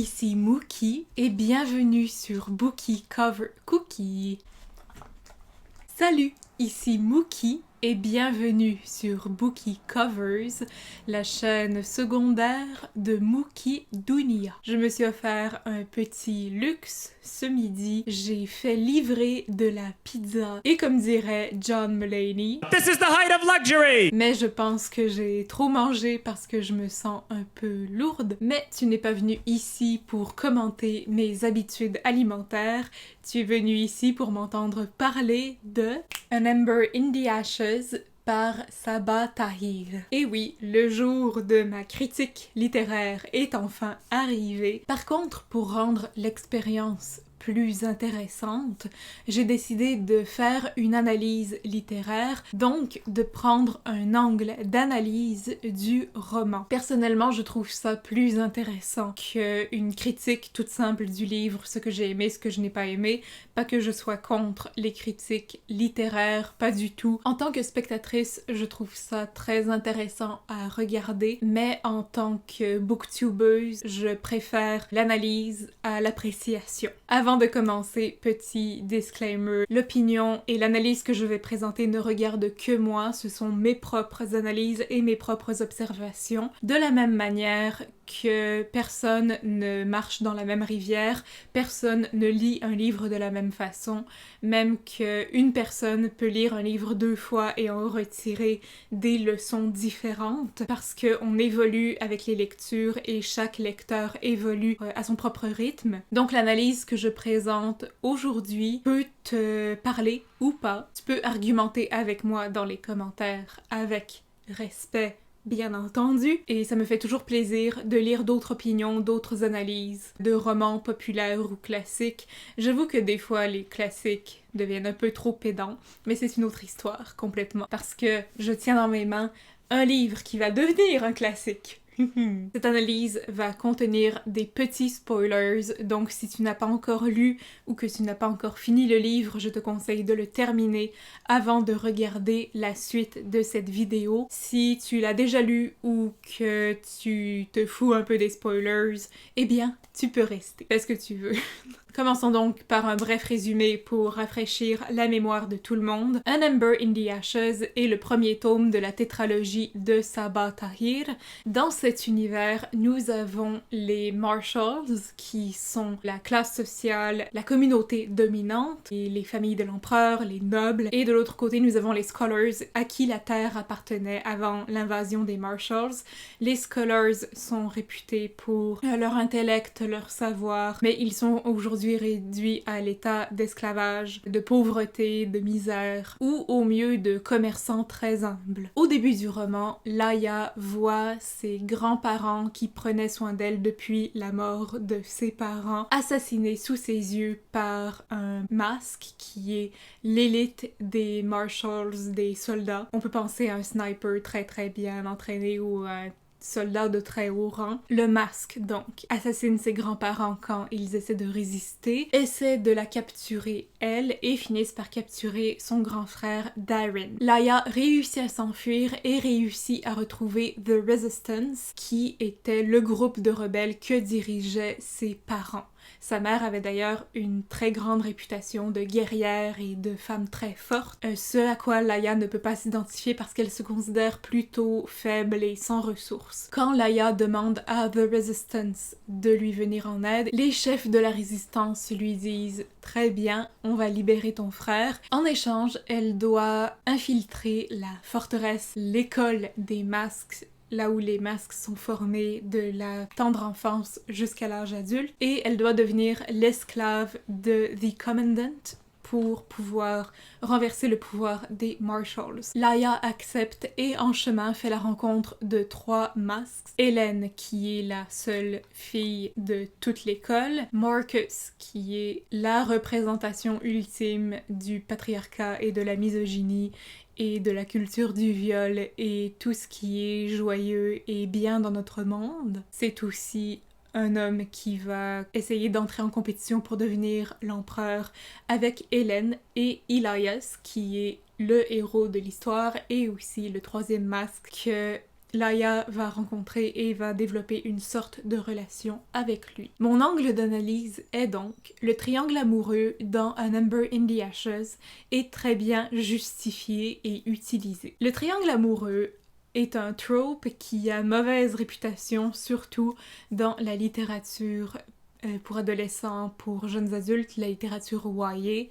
ici Mookie et bienvenue sur Bookie Cover Cookie. Salut, ici Mookie et bienvenue sur Bookie Covers, la chaîne secondaire de Mookie Dunia. Je me suis offert un petit luxe ce midi, j'ai fait livrer de la pizza et comme dirait John Mulaney, This is the height of luxury! mais je pense que j'ai trop mangé parce que je me sens un peu lourde. Mais tu n'es pas venu ici pour commenter mes habitudes alimentaires, tu es venu ici pour m'entendre parler de An Ember in the Ashes par Sabaa Tahir. Et oui, le jour de ma critique littéraire est enfin arrivé. Par contre, pour rendre l'expérience plus intéressante, j'ai décidé de faire une analyse littéraire, donc de prendre un angle d'analyse du roman. Personnellement, je trouve ça plus intéressant qu'une critique toute simple du livre, ce que j'ai aimé, ce que je n'ai pas aimé. Pas que je sois contre les critiques littéraires, pas du tout. En tant que spectatrice, je trouve ça très intéressant à regarder, mais en tant que booktubeuse, je préfère l'analyse à l'appréciation. Avant de commencer, petit disclaimer, l'opinion et l'analyse que je vais présenter ne regardent que moi, ce sont mes propres analyses et mes propres observations. De la même manière que personne ne marche dans la même rivière, personne ne lit un livre de la même façon, même qu'une personne peut lire un livre 2 fois et en retirer des leçons différentes, parce qu'on évolue avec les lectures et chaque lecteur évolue à son propre rythme. Donc l'analyse que je présente aujourd'hui peut te parler ou pas. Tu peux argumenter avec moi dans les commentaires avec respect, bien entendu, et ça me fait toujours plaisir de lire d'autres opinions, d'autres analyses, de romans populaires ou classiques. J'avoue que des fois les classiques deviennent un peu trop pédants, mais c'est une autre histoire complètement, parce que je tiens dans mes mains un livre qui va devenir un classique. Cette analyse va contenir des petits spoilers, donc si tu n'as pas encore lu ou que tu n'as pas encore fini le livre, je te conseille de le terminer avant de regarder la suite de cette vidéo. Si tu l'as déjà lu ou que tu te fous un peu des spoilers, eh bien, tu peux rester. Fais ce que tu veux. Commençons donc par un bref résumé pour rafraîchir la mémoire de tout le monde. An Ember in the Ashes est le premier tome de la tétralogie de Sabaa Tahir. Dans cet univers, nous avons les Marshalls, qui sont la classe sociale, la communauté dominante, et les familles de l'empereur, les nobles. Et de l'autre côté, nous avons les Scholars, à qui la terre appartenait avant l'invasion des Marshalls. Les Scholars sont réputés pour leur intellect, leur savoir, mais ils sont aujourd'hui réduits à l'état d'esclavage, de pauvreté, de misère, ou au mieux de commerçants très humbles. Au début du roman, Laia voit ses grands-parents qui prenaient soin d'elle depuis la mort de ses parents, assassinés sous ses yeux par un masque qui est l'élite des Marshalls, des soldats. On peut penser à un sniper très bien entraîné ou un soldat de très haut rang. Le masque, donc, assassine ses grands-parents quand ils essaient de résister, essaie de la capturer, elle, et finissent par capturer son grand frère, Darren. Laia réussit à s'enfuir et réussit à retrouver The Resistance, qui était le groupe de rebelles que dirigeaient ses parents. Sa mère avait d'ailleurs une très grande réputation de guerrière et de femme très forte, ce à quoi Laia ne peut pas s'identifier parce qu'elle se considère plutôt faible et sans ressources. Quand Laia demande à The Resistance de lui venir en aide, les chefs de la résistance lui disent « Très bien, on va libérer ton frère ». En échange, elle doit infiltrer la forteresse, l'école des masques, là où les masques sont formés de la tendre enfance jusqu'à l'âge adulte, et elle doit devenir l'esclave de The Commandant pour pouvoir renverser le pouvoir des Marshalls. Laia accepte et en chemin fait la rencontre de 3 masques. Hélène, qui est la seule fille de toute l'école. Marcus, qui est la représentation ultime du patriarcat et de la misogynie et de la culture du viol et tout ce qui est joyeux et bien dans notre monde. C'est aussi un homme qui va essayer d'entrer en compétition pour devenir l'empereur avec Hélène, et Elias, qui est le héros de l'histoire et aussi le 3e masque que Laia va rencontrer et va développer une sorte de relation avec lui. Mon angle d'analyse est donc le triangle amoureux dans An Ember in the Ashes est très bien justifié et utilisé. Le triangle amoureux est un trope qui a mauvaise réputation, surtout dans la littérature pour adolescents, pour jeunes adultes, la littérature YA.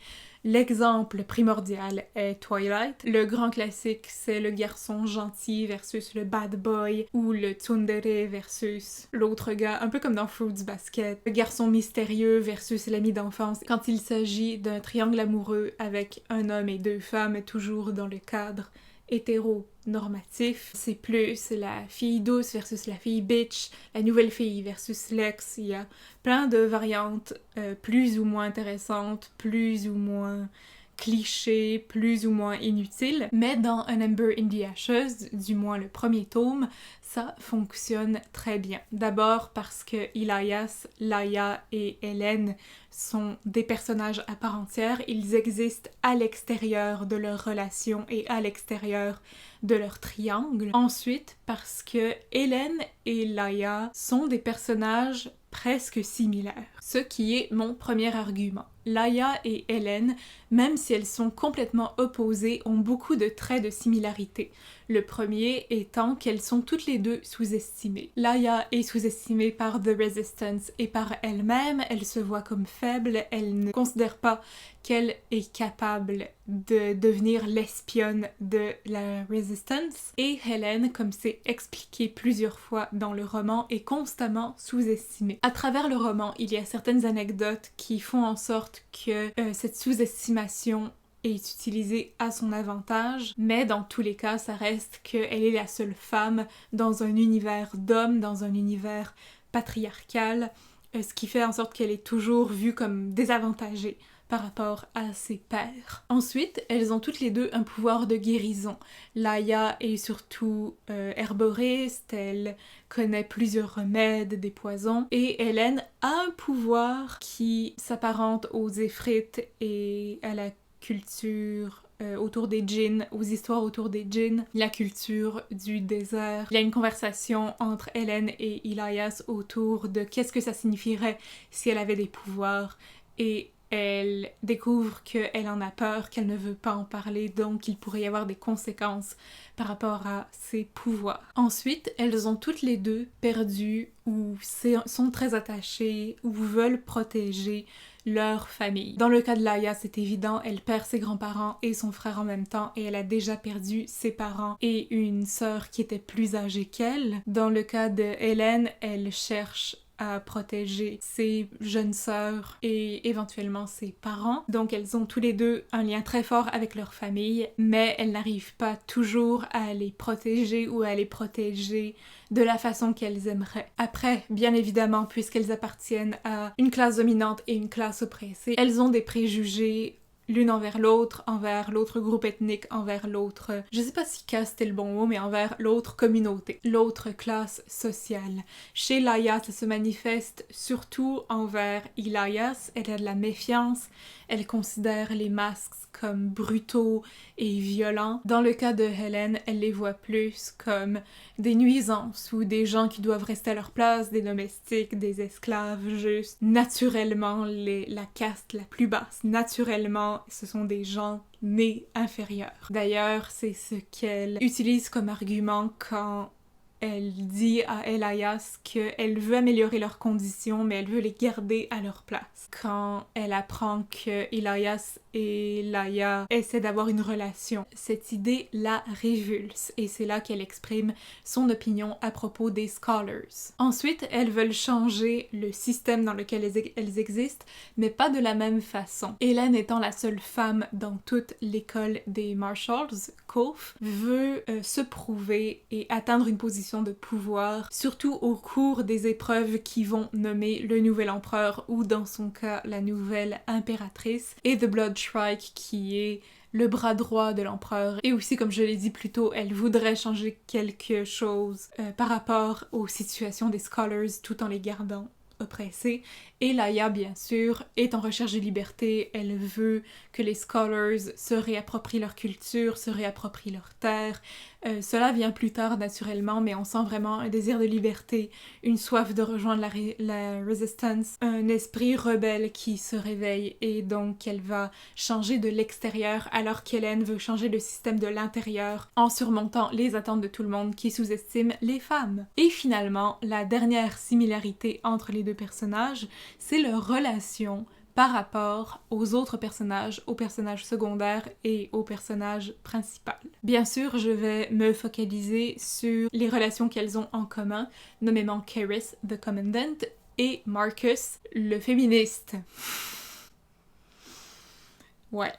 L'exemple primordial est Twilight. Le grand classique, c'est le garçon gentil versus le bad boy, ou le tsundere versus l'autre gars, un peu comme dans Fruits Basket. Le garçon mystérieux versus l'ami d'enfance. Quand il s'agit d'un triangle amoureux avec un homme et deux femmes, toujours dans le cadre hétéronormatif. C'est plus la fille douce versus la fille bitch, la nouvelle fille versus l'ex. Il y a plein de variantes plus ou moins intéressantes, plus ou moins clichés, plus ou moins inutiles. Mais dans An Ember in the Ashes, du moins le premier tome, ça fonctionne très bien. D'abord parce que Elias, Laia et Hélène sont des personnages à part entière. Ils existent à l'extérieur de leur relation et à l'extérieur de leur triangle. Ensuite, parce que Hélène et Laia sont des personnages presque similaires. Ce qui est mon premier argument. Laia et Hélène, même si elles sont complètement opposées, ont beaucoup de traits de similarité. Le premier étant qu'elles sont toutes les deux sous-estimées. Laia est sous-estimée par The Resistance et par elle-même, elle se voit comme faible, elle ne considère pas qu'elle est capable de devenir l'espionne de la Resistance. Et Hélène, comme c'est expliqué plusieurs fois dans le roman, est constamment sous-estimée. À travers le roman, il y a certaines anecdotes qui font en sorte que cette sous-estimation est utilisée à son avantage, mais dans tous les cas, ça reste qu'elle est la seule femme dans un univers d'hommes, dans un univers patriarcal, ce qui fait en sorte qu'elle est toujours vue comme désavantagée par rapport à ses pairs. Ensuite, elles ont toutes les deux un pouvoir de guérison. Laia est surtout herboriste, elle connaît plusieurs remèdes, des poisons, et Hélène a un pouvoir qui s'apparente aux Ifrites et à la culture autour des djinns, aux histoires autour des djinns, la culture du désert. Il y a une conversation entre Hélène et Elias autour de qu'est-ce que ça signifierait si elle avait des pouvoirs, et elle découvre qu'elle en a peur, qu'elle ne veut pas en parler, donc il pourrait y avoir des conséquences par rapport à ses pouvoirs. Ensuite, elles ont toutes les deux perdu ou sont très attachées ou veulent protéger leur famille. Dans le cas de Laia, c'est évident, elle perd ses grands-parents et son frère en même temps et elle a déjà perdu ses parents et une sœur qui était plus âgée qu'elle. Dans le cas de Hélène, elle cherche à protéger ses jeunes sœurs et éventuellement ses parents. Donc elles ont tous les deux un lien très fort avec leur famille, mais elles n'arrivent pas toujours à les protéger ou à les protéger de la façon qu'elles aimeraient. Après, bien évidemment, puisqu'elles appartiennent à une classe dominante et une classe oppressée, elles ont des préjugés l'une envers l'autre groupe ethnique, envers l'autre, je sais pas si caste est le bon mot, mais envers l'autre communauté, l'autre classe sociale. Chez Laia, ça se manifeste surtout envers Elias, elle a de la méfiance, elle considère les masques comme brutaux et violents. Dans le cas de Hélène, elle les voit plus comme des nuisances ou des gens qui doivent rester à leur place, des domestiques, des esclaves, juste naturellement la caste la plus basse. Naturellement, ce sont des gens nés inférieurs. D'ailleurs, c'est ce qu'elle utilise comme argument quand elle dit à Elias qu'elle veut améliorer leurs conditions, mais elle veut les garder à leur place. Quand elle apprend que Elias et Laia essaient d'avoir une relation, cette idée la révulse, et c'est là qu'elle exprime son opinion à propos des Scholars. Ensuite, elles veulent changer le système dans lequel elles existent, mais pas de la même façon. Hélène étant la seule femme dans toute l'école des Marshalls, Kof veut se prouver et atteindre une position de pouvoir, surtout au cours des épreuves qui vont nommer le nouvel empereur ou dans son cas la nouvelle impératrice, et The Blood Shrike qui est le bras droit de l'empereur. Et aussi, comme je l'ai dit plus tôt, elle voudrait changer quelque chose par rapport aux situations des Scholars tout en les gardant oppressés. Et Laia, bien sûr, est en recherche de liberté. Elle veut que les Scholars se réapproprient leur culture, se réapproprient leur terre, Cela vient plus tard naturellement, mais on sent vraiment un désir de liberté, une soif de rejoindre la Resistance, un esprit rebelle qui se réveille et donc elle va changer de l'extérieur alors qu'Hélène veut changer le système de l'intérieur en surmontant les attentes de tout le monde qui sous-estime les femmes. Et finalement, la dernière similarité entre les deux personnages, c'est leur relation par rapport aux autres personnages, aux personnages secondaires et au personnage principal. Bien sûr, je vais me focaliser sur les relations qu'elles ont en commun, nommément Caris, the Commandant, et Marcus, le féministe. Ouais.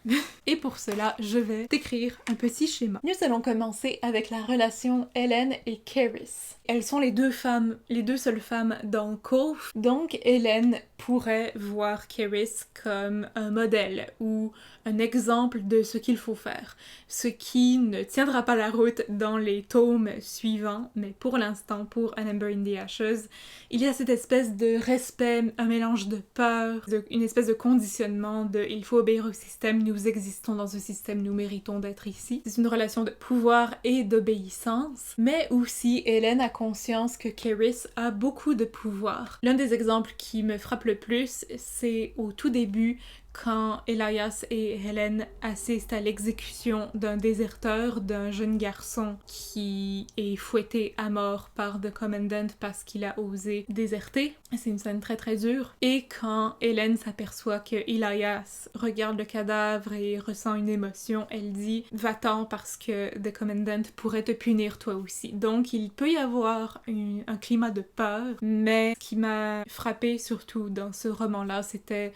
Et pour cela, je vais t'écrire un petit schéma. Nous allons commencer avec la relation Hélène et Caris. Elles sont les deux seules femmes dans Cove. Donc Hélène pourrait voir Caris comme un modèle ou un exemple de ce qu'il faut faire. Ce qui ne tiendra pas la route dans les tomes suivants, mais pour l'instant, pour An Ember in the Ashes, il y a cette espèce de respect, un mélange de peur, une espèce de conditionnement de « il faut obéir au système, nous existons dans ce système, nous méritons d'être ici ». C'est une relation de pouvoir et d'obéissance, mais aussi Hélène a conscience que Caris a beaucoup de pouvoir. L'un des exemples qui me frappe le plus, c'est au tout début, quand Elias et Hélène assistent à l'exécution d'un déserteur, d'un jeune garçon qui est fouetté à mort par The Commandant parce qu'il a osé déserter. C'est une scène très très dure. Et quand Hélène s'aperçoit que Elias regarde le cadavre et ressent une émotion, elle dit « Va-t'en parce que The Commandant pourrait te punir toi aussi ». Donc il peut y avoir un climat de peur, mais ce qui m'a frappée surtout dans ce roman-là, c'était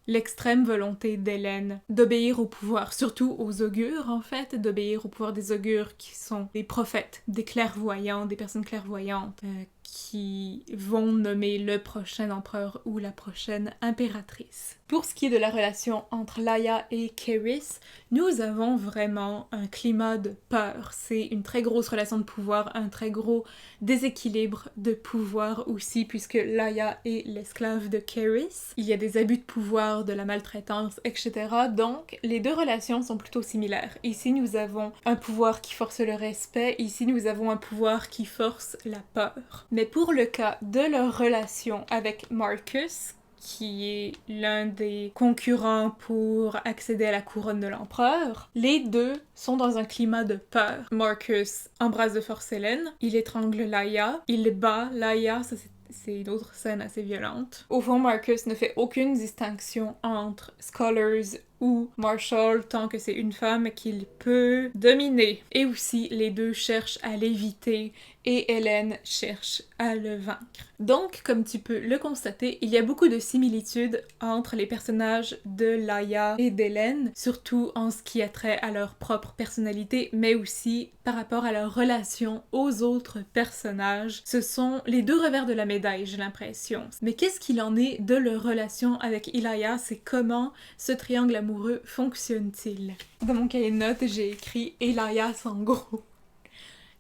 l'extrême volonté d'Hélène d'obéir au pouvoir, surtout aux augures en fait, d'obéir au pouvoir des augures qui sont des prophètes, des clairvoyants, des personnes clairvoyantes qui vont nommer le prochain empereur ou la prochaine impératrice. Pour ce qui est de la relation entre Laia et Caris, nous avons vraiment un climat de peur. C'est une très grosse relation de pouvoir, un très gros déséquilibre de pouvoir aussi, puisque Laia est l'esclave de Caris. Il y a des abus de pouvoir, de la maltraitance, etc. Donc, les deux relations sont plutôt similaires. Ici, nous avons un pouvoir qui force le respect, ici, nous avons un pouvoir qui force la peur. Mais pour le cas de leur relation avec Marcus, qui est l'un des concurrents pour accéder à la couronne de l'empereur, les deux sont dans un climat de peur. Marcus embrasse de force Hélène, il étrangle Laia, il bat Laia, ça c'est une autre scène assez violente. Au fond, Marcus ne fait aucune distinction entre scholars ou Marshall tant que c'est une femme qu'il peut dominer. Et aussi, les deux cherchent à l'éviter et Hélène cherche à le vaincre. Donc, comme tu peux le constater, il y a beaucoup de similitudes entre les personnages de Laia et d'Hélène, surtout en ce qui a trait à leur propre personnalité, mais aussi par rapport à leur relation aux autres personnages. Ce sont les deux revers de la médaille, j'ai l'impression. Mais qu'est-ce qu'il en est de leur relation avec Elias et comment ce triangle amoureux fonctionne-t-il? Dans mon cahier de notes, j'ai écrit Elias en gros.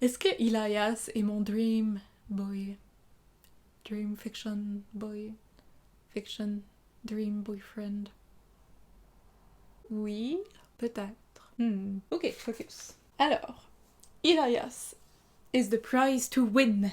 Est-ce que Elias est mon dream boy? Dream fiction boy? Fiction dream boyfriend? Oui, peut-être. Ok, focus. Alors, Elias is the prize to win.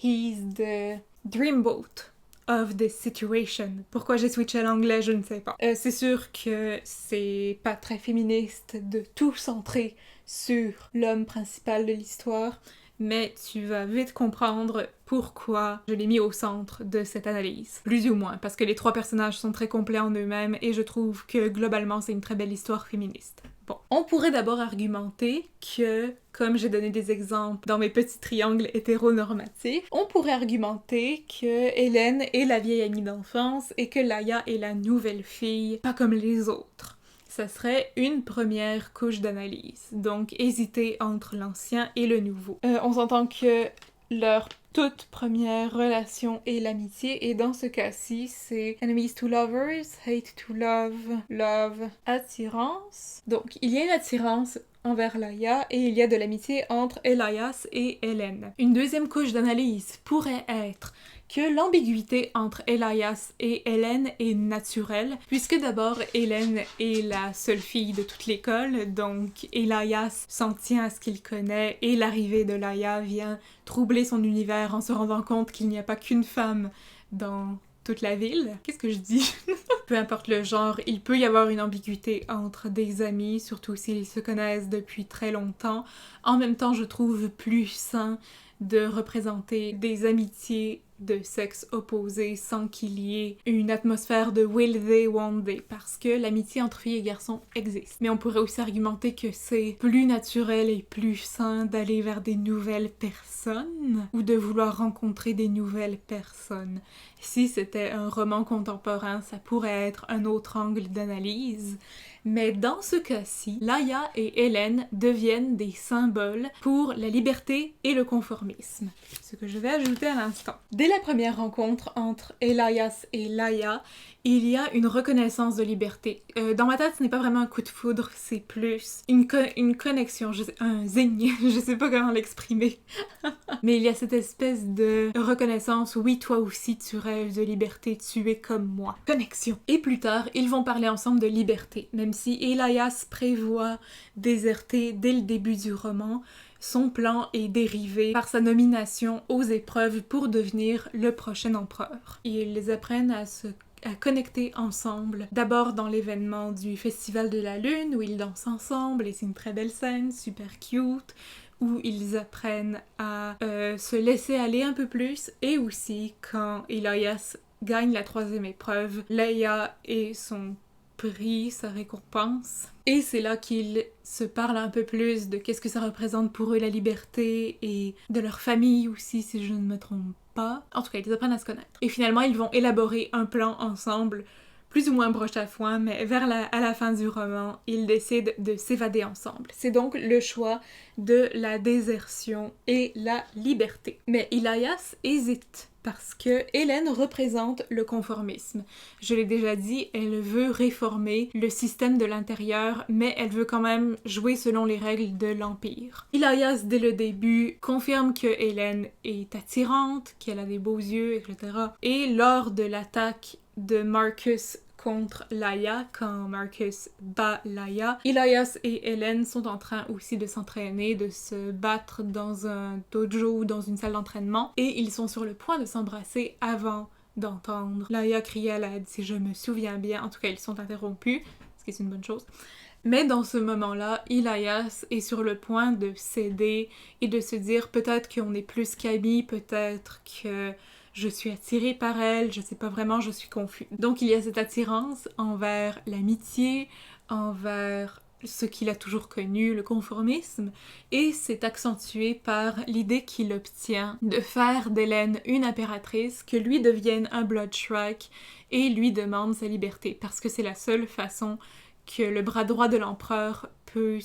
He's the dreamboat of this situation. Pourquoi j'ai switché à l'anglais, je ne sais pas. C'est sûr que c'est pas très féministe de tout centrer sur l'homme principal de l'histoire, mais tu vas vite comprendre pourquoi je l'ai mis au centre de cette analyse. Plus ou moins, parce que les trois personnages sont très complets en eux-mêmes et je trouve que globalement c'est une très belle histoire féministe. Bon, on pourrait d'abord argumenter que, comme j'ai donné des exemples dans mes petits triangles hétéronormatifs, on pourrait argumenter que Hélène est la vieille amie d'enfance et que Laia est la nouvelle fille, pas comme les autres. Ça serait une première couche d'analyse, donc hésiter entre l'ancien et le nouveau. On s'entend que leur toute première relation est l'amitié, et dans ce cas-ci, c'est enemies to lovers, hate to love, love, attirance. Donc, il y a une attirance envers Laia, et il y a de l'amitié entre Elias et Hélène. Une deuxième couche d'analyse pourrait être que l'ambiguïté entre Elias et Hélène est naturelle, puisque d'abord Hélène est la seule fille de toute l'école, donc Elias s'en tient à ce qu'il connaît et l'arrivée de Laia vient troubler son univers en se rendant compte qu'il n'y a pas qu'une femme dans toute la ville. Qu'est-ce que je dis? Peu importe le genre, il peut y avoir une ambiguïté entre des amis, surtout s'ils se connaissent depuis très longtemps. En même temps, je trouve plus sain de représenter des amitiés de sexe opposé sans qu'il y ait une atmosphère de will they, won't they, parce que l'amitié entre filles et garçons existe. Mais on pourrait aussi argumenter que c'est plus naturel et plus sain d'aller vers des nouvelles personnes ou de vouloir rencontrer des nouvelles personnes. Si c'était un roman contemporain, ça pourrait être un autre angle d'analyse. Mais dans ce cas-ci, Laia et Hélène deviennent des symboles pour la liberté et le conformisme. Ce que je vais ajouter à l'instant. Dès la première rencontre entre Elias et Laia, il y a une reconnaissance de liberté. Dans ma tête, ce n'est pas vraiment un coup de foudre, c'est plus une connexion, un zing, je sais pas comment l'exprimer. Mais il y a cette espèce de reconnaissance, oui, toi aussi tu rêves de liberté, tu es comme moi. Connexion. Et plus tard, ils vont parler ensemble de liberté, même si Elias prévoit déserter dès le début du roman. Son plan est dérivé par sa nomination aux épreuves pour devenir le prochain empereur. Ils apprennent à connecter ensemble. D'abord dans l'événement du Festival de la Lune, où ils dansent ensemble, et c'est une très belle scène, super cute, où ils apprennent à se laisser aller un peu plus, et aussi quand Elias gagne la 3e épreuve, Laia et son prix, sa récompense. Et c'est là qu'ils se parlent un peu plus de qu'est-ce que ça représente pour eux la liberté et de leur famille aussi, si je ne me trompe pas. En tout cas, ils apprennent à se connaître. Et finalement, ils vont élaborer un plan ensemble, plus ou moins broche à foin, mais à la fin du roman, ils décident de s'évader ensemble. C'est donc le choix de la désertion et la liberté. Mais Elias hésite, parce que Hélène représente le conformisme. Je l'ai déjà dit, elle veut réformer le système de l'intérieur, mais elle veut quand même jouer selon les règles de l'Empire. Elias, dès le début, confirme que Hélène est attirante, qu'elle a des beaux yeux, etc. Et lors de l'attaque de Marcus contre Laia, quand Marcus bat Laia, Elias et Hélène sont en train aussi de s'entraîner, de se battre dans un dojo ou dans une salle d'entraînement, et ils sont sur le point de s'embrasser avant d'entendre Laia crier à l'aide, si je me souviens bien. En tout cas, ils sont interrompus, ce qui est une bonne chose. Mais dans ce moment-là, Elias est sur le point de céder et de se dire peut-être qu'on est plus qu'amis, peut-être que je suis attirée par elle, je sais pas vraiment, je suis confus. Donc il y a cette attirance envers l'amitié, envers ce qu'il a toujours connu, le conformisme, et c'est accentué par l'idée qu'il obtient de faire d'Hélène une impératrice, que lui devienne un Blood Shrike et lui demande sa liberté, parce que c'est la seule façon que le bras droit de l'empereur peut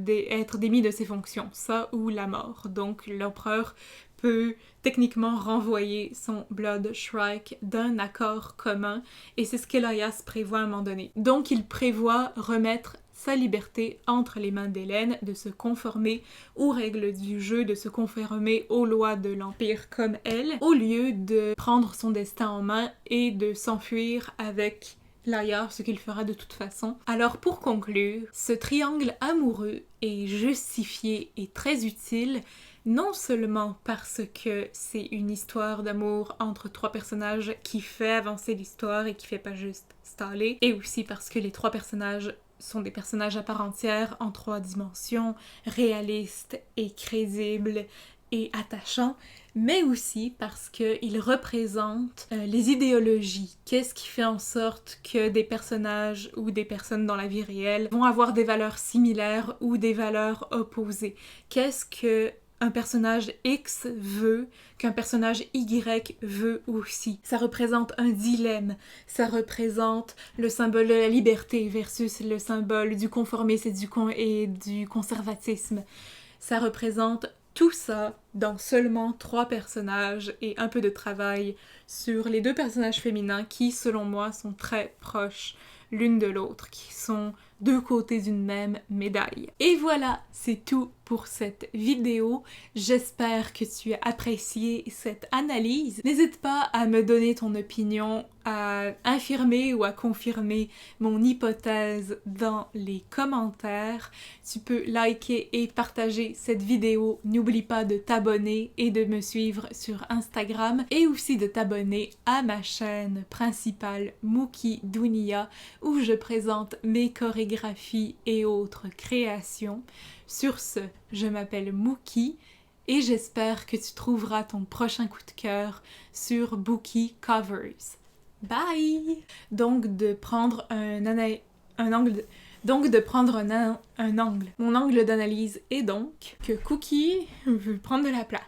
être démis de ses fonctions, ça ou la mort. Donc l'empereur peut techniquement renvoyer son Blood Shrike d'un accord commun, et c'est ce qu'Elias prévoit à un moment donné. Donc il prévoit remettre sa liberté entre les mains d'Hélène, de se conformer aux règles du jeu, de se conformer aux lois de l'Empire comme elle, au lieu de prendre son destin en main et de s'enfuir avec Laia, ce qu'il fera de toute façon. Alors pour conclure, ce triangle amoureux est justifié et très utile, non seulement parce que c'est une histoire d'amour entre 3 personnages qui fait avancer l'histoire et qui fait pas juste staller, et aussi parce que les 3 personnages sont des personnages à part entière en 3 dimensions, réalistes et crédibles et attachants, mais aussi parce qu'ils représentent les idéologies. Qu'est-ce qui fait en sorte que des personnages ou des personnes dans la vie réelle vont avoir des valeurs similaires ou des valeurs opposées? Qu'est-ce que un personnage X veut, qu'un personnage Y veut aussi. Ça représente un dilemme, ça représente le symbole de la liberté versus le symbole du conformisme et du conservatisme. Ça représente tout ça dans seulement 3 personnages et un peu de travail sur les 2 personnages féminins qui, selon moi, sont très proches l'une de l'autre, qui sont 2 côtés d'une même médaille. Et voilà, c'est tout pour cette vidéo. J'espère que tu as apprécié cette analyse. N'hésite pas à me donner ton opinion, à infirmer ou à confirmer mon hypothèse dans les commentaires. Tu peux liker et partager cette vidéo. N'oublie pas de t'abonner et de me suivre sur Instagram et aussi de t'abonner à ma chaîne principale Mookie Dounia où je présente mes chorégraphies et autres créations. Sur ce, je m'appelle Mookie et j'espère que tu trouveras ton prochain coup de cœur sur Bookie Covers. Bye! Donc de prendre un angle. Mon angle d'analyse est donc que Cookie veut prendre de la place.